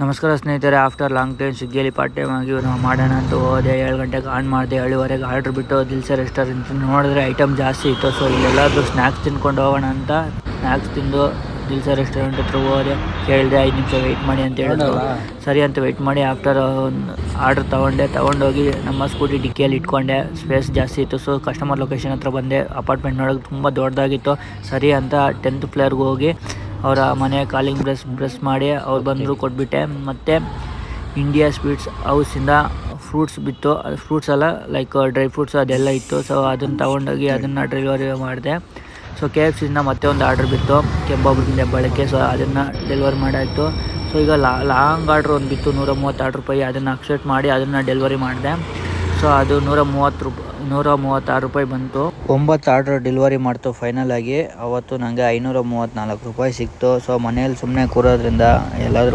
ನಮಸ್ಕಾರ ಸ್ನೇಹಿತರೆ, after long time ಸ್ವಿಗ್ಗಿಯಲ್ಲಿ ಪಾರ್ಟ್ ಟೈಮ್ ಆಗಿ ನಾವು ಮಾಡೋಣ ಅಂತ ಹೋದೆ. 7 ಗಂಟೆಗೆ ಆನ್ ಮಾಡಿದೆ, 7:15 ಆರ್ಡ್ರ್ ಬಿಟ್ಟು ದಿಲ್ಸೆ ರೆಸ್ಟೋರೆಂಟ್ ನೋಡಿದ್ರೆ ಐಟಮ್ ಜಾಸ್ತಿ ಇತ್ತು. ಸೊ ಇಲ್ಲೆಲ್ಲಾದರೂ ಸ್ನ್ಯಾಕ್ಸ್ ತಿನ್ಕೊಂಡು ಹೋಗೋಣ ಅಂತ ಸ್ನ್ಯಾಕ್ಸ್ ತಿಂದು ದಿಲ್ಸೆ ರೆಸ್ಟೋರೆಂಟ್ ಹತ್ರ ಹೋದೆ. ಕೇಳಿದೆ 5 ನಿಮಿಷ ವೆಯ್ಟ್ ಮಾಡಿ ಅಂತ ಹೇಳಿದ್ರು. ಸರಿ ಅಂತ ವೆಯ್ಟ್ ಮಾಡಿ ಆಫ್ಟರ್ ಆರ್ಡ್ರ್ ತೊಗೊಂಡೋಗಿ ನಮ್ಮ ಸ್ಕೂಟಿ ಡಿಕ್ಕಿಯಲ್ಲಿ ಇಟ್ಕೊಂಡೆ. ಸ್ಪೇಸ್ ಜಾಸ್ತಿ ಇತ್ತು. ಸೊ ಕಸ್ಟಮರ್ ಲೊಕೇಶನ್ ಹತ್ರ ಬಂದೆ. ಅಪಾರ್ಟ್ಮೆಂಟ್ ನೋಡೋಕೆ ತುಂಬ ದೊಡ್ಡದಾಗಿತ್ತು. ಸರಿ ಅಂತ 10th ಫ್ಲೋರ್ಗೆ ಹೋಗಿ ಅವರ ಮನೆ ಕಾಲಿಂಗ್ ಬ್ರೆಸ್ ಮಾಡಿ ಅವ್ರು ಬಂದರು, ಕೊಟ್ಬಿಟ್ಟೆ. ಮತ್ತು ಇಂಡಿಯಾ ಸ್ವೀಟ್ಸ್ ಹೌಸಿಂದ ಫ್ರೂಟ್ಸ್ ಬಿತ್ತು. ಅದು ಫ್ರೂಟ್ಸ್ ಎಲ್ಲ ಲೈಕ್ ಡ್ರೈ ಫ್ರೂಟ್ಸ್ ಅದೆಲ್ಲ ಇತ್ತು. ಸೊ ಅದನ್ನು ತೊಗೊಂಡೋಗಿ ಅದನ್ನು ಡೆಲಿವರಿ ಮಾಡಿದೆ. ಸೊ KFCಯಿಂದ ಮತ್ತೆ ಒಂದು ಆರ್ಡ್ರ್ ಬಿತ್ತು, ಕೆಂಬಾಬ್ರಿಂದ ಬಳಕೆ. ಸೊ ಅದನ್ನು ಡೆಲಿವರಿ ಮಾಡಾಯಿತು. ಸೊ ಈಗ ಲಾಂಗ್ ಆರ್ಡ್ರ್ ಒಂದು ಬಿತ್ತು, 136 ರೂಪಾಯಿ. ಅದನ್ನು ಅಕ್ಸೆಪ್ಟ್ ಮಾಡಿ ಅದನ್ನು ಡೆಲಿವರಿ ಮಾಡಿದೆ. ಸೊ ಅದು 136 ರೂಪಾಯಿ ಬಂತು. 9 ಆರ್ಡ್ರ್ ಡೆಲಿವರಿ ಮಾಡ್ತು ಫೈನಲ್ ಆಗಿ. ಅವತ್ತು ನನಗೆ 534 ರೂಪಾಯಿ ಸಿಕ್ತು. ಸೊ ಮನೇಲಿ ಸುಮ್ಮನೆ ಕೂರೋದ್ರಿಂದ ಎಲ್ಲಾದರೂ